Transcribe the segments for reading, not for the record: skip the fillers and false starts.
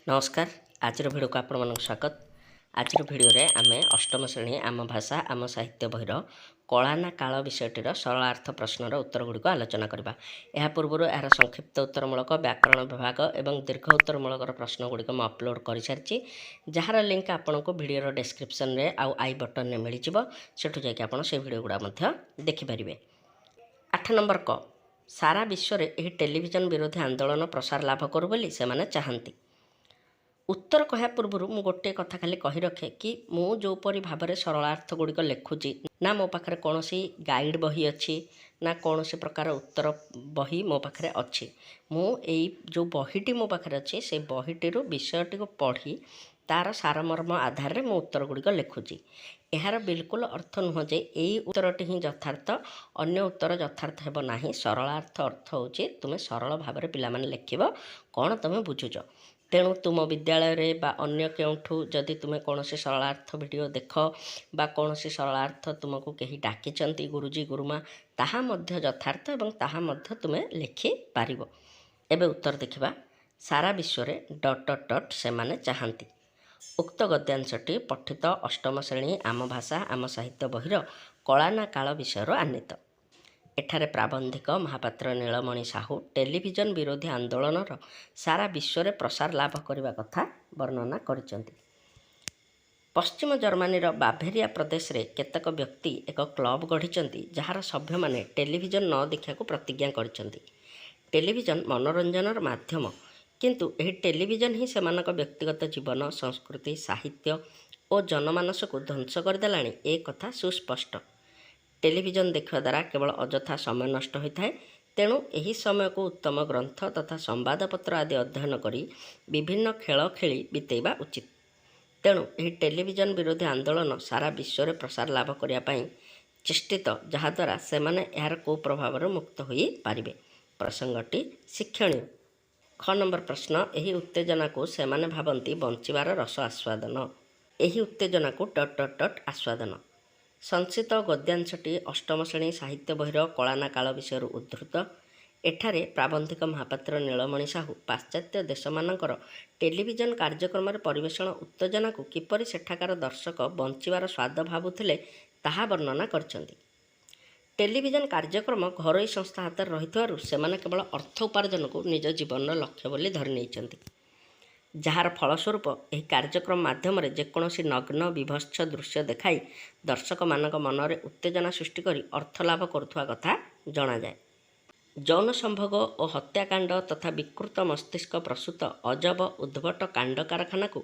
नमस्कार। आज भिडियो को आपण मानक स्वागत। आज भिडियो रे आमे अष्टम श्रेणी आम भाषा आम साहित्य बहिर कला ना काल विषयटीर सरलार्थ प्रश्नर उत्तर गुड़िक आलोचना करबा। यह पूर्व यार संक्षिप्त उत्तरमूलक व्याकरण विभाग एवं दीर्घ उत्तरमूलक प्रश्न गुड़िक मैं अपलोड कर सारी, जार लिंक आपन को वीडियो डिस्क्रिप्शन रे आउ आई बटन में मिल जाव। सेठू जाकि आपन से वीडियो गुड़ा देखिपारे। 8 नंबर क सारा विश्व रे एही टेलीविजन विरोधी आंदोलन प्रसार लाभ करू बोली से माने चाहती। उत्तर कहया पूर्व मु गोटे कथा खाली कही रखे कि मु जोपरी भाव में सरलार्थ गुड़िक लिखुची ना मो पाखे कौन गाइड बही अच्छी ना कौन प्रकार उत्तर बही मो पाखे अच्छी। मु जो बहीटी मो पाखे अच्छी से बहीटी विषयटी को पढ़ी तार सारमर्म आधार में मु उत्तर गुड़िक लिखुची। यार बिल्कुल अर्थ नुह जे यही उत्तरटी ही यथार्थ, अन्य उत्तर यथार्थ हेब नाही। सरलार्थ अर्थ होची तुमे सरल भाव में पिला माने लिखिबो कौन तुमे बुझुच। तेणु तुम विद्यालय रे बा अन्य केउठू जदि तुमे कौन सरलार्थ वीडियो देख बा कौन सरलार्थ तुमको कहीं डाकिचंती गुरुजी गुरुमा ताहा मध्य यथार्थ एवं ताहा मध्य तुमे लिखि पारिबो। एबे उत्तर देखिबा। सारा विश्व रे ... से माने चाहती। उक्त गद्यांशटी पठित अष्टम श्रेणी आम भाषा आम साहित्य बहिर कला ना काल विषय आनीत। एठारे प्राबंधिक महापात्र नीलमणि साहू टेलीविजन विरोधी आंदोलनर सारा विश्व रे प्रसार लाभ करने कथा वर्णना करिसेंती। पश्चिम जर्मनीर बाभेरिया प्रदेश रे केतक व्यक्ति एक क्लब गढ़ी जार सभ्य माने टेलीविजन न देखा प्रतिज्ञा करिसेंती। टेलीविजन मनोरंजनर माध्यम, किंतु एही टेलीविजन ही सेमानक व्यक्तिगत जीवन संस्कृति साहित्य और जनमानस को ध्वंस करदेलाणी ए कथा सुस्पष्ट। टेलीविजन देखा द्वारा केवल अजथा समय नष्ट होता है। तेणु यही समय को उत्तम ग्रंथ तथा संवादपत्र आदि अध्ययन करी विभिन्न खेल खेली बितेवा उचित। तेणु यही टेलीविजन विरोधी आंदोलन सारा विश्व में प्रसार लाभ करने चेष्टित, जहाद्वारा सेमाने यार कुप्रभाव मुक्त हो पारिबे। प्रसंगटी शिक्षणीय। ख नंबर प्रश्न, यही उत्तेजना को सेमाने भावती बंचिबार रस आस्वादन। यही उत्तेजना को ... आस्वादन। संक्षिप्त गद्यांशटी अष्टम श्रेणी साहित्य बहिर कला ना काल विषय उद्धृत। एठारे प्राबंधिक महापात्र नीलमणि साहू पाश्चात्य देशमानंकर टेलीविजन कार्यक्रम परिवेषण उत्तेजना को किपरि सेठाकार दर्शक बंचिबार स्वाद भावुथिले ताहा वर्णना करछंती। टेलीविजन कार्यक्रम घरोई संस्था हाथ रही सेमाने केवल अर्थ उपार्जन को निज जीवन लक्ष्य बोली धरी नैछंती। जार फलस्वरूप यह कार्यक्रम माध्यम जेकोसी नग्न विभत्स दृश्य देखाई दर्शक मानक मनरे उत्तेजना सृष्टि करी अर्थ लाभ करुवा कथा जना जाए। यौन संभोग और हत्याकांड तथा विकृत मस्तिष्क प्रसूत अजब उद्भट कांड कारखाना को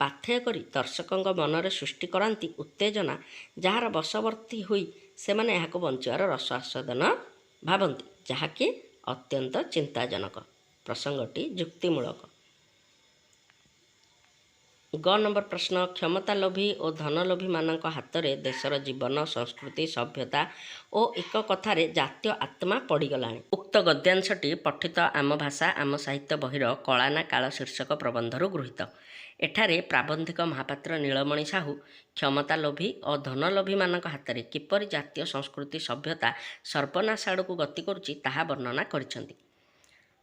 पाथेय करी दर्शकों मनरे सृष्टि करांती उत्तेजना, जार बशवर्ती हुई सेमाने याको बंचिबार रस आस्वादन भावती, जहाँकि अत्यंत चिंताजनक। प्रसंगटी युक्तिमूलक। ग नंबर प्रश्न, क्षमता लोभी और धनलोभी मानक हाथ में देशर जीवन संस्कृति सभ्यता और एक कथार जातीय आत्मा पड़गलाणी। उक्त गद्यांशटी पठित आम भाषा आम साहित्य बहिर कला ना काल शीर्षक प्रबंधर गृहीत। एठारे प्राबंधिक महापात्र नीलमणि साहू क्षमता लोभी और धनलोभी मानक हाथ में किपरि जातीय संस्कृति सभ्यता सर्वनाश आड़क गति करुच्ची ताहा वर्णना करिसेंती।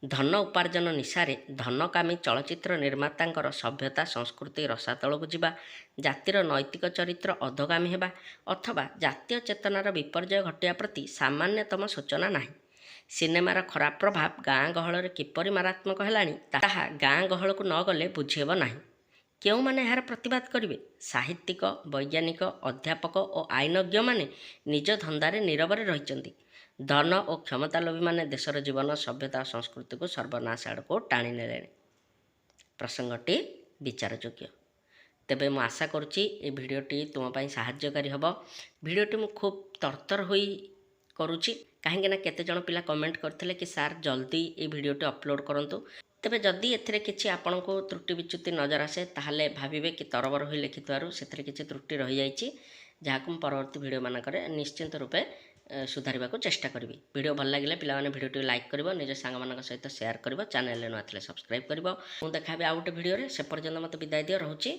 धन उपार्जन निशारे धनकामी चलचित्र निर्मातांकर सभ्यता संस्कृति रसातल को जावा, जातिर नैतिक चरित्र अधगामी हेबा अथवा जातीय चेतनार विपर्यय घटिया प्रति सामान्यतम सूचना नाही। सिनेमार खराब प्रभाव गाँ गहल किपरि मारात्मक हेलाणी ताहा गाँ गहल को न गले बुझेब नाही। केउ माने यार प्रतिवाद करिवे? साहित्यिक, वैज्ञानिक, अध्यापक और आईनज्ञ माने निज धंदारे नीरवरे रहिचंती। धन और क्षमता लोभी माने देशर जीवन सभ्यता और संस्कृति को सर्वनाश आड़क टाणी नेले। प्रसंगटी विचार योग्य। तेबे मु आशा करुच्ची ए भिडियोटी तुम साहाय्यकारी हब। भिडियोटी मु खूब तरतर होई करुच्ची कहीं केते जन पिला कमेंट करथिले कि सार जल्दी ए भिडियोटी अपलोड करंतु। तेबे जदि एथिरे किछि आपनको त्रुटि विच्युति नजर आसे ताहले भाविबे कि तरबर होई लिखिथारु सेथिरे किछि त्रुटि रहि जाइछि, जहाकु परवर्ती भिडियो मानकरे निश्चिंत रूपे सुधारिबा को चेष्टा करिवि। वीडियो भल लागिले पिला माने भिडियोटी लाइक करिवो, निज सांग मानक सहित शेयर करिवो, चैनल रे न आथिले सब्सक्राइब करिवो। मु देखाबे आ गोटे भिडियो रे। से पर्यंत मते विदाय दियो, रहूची।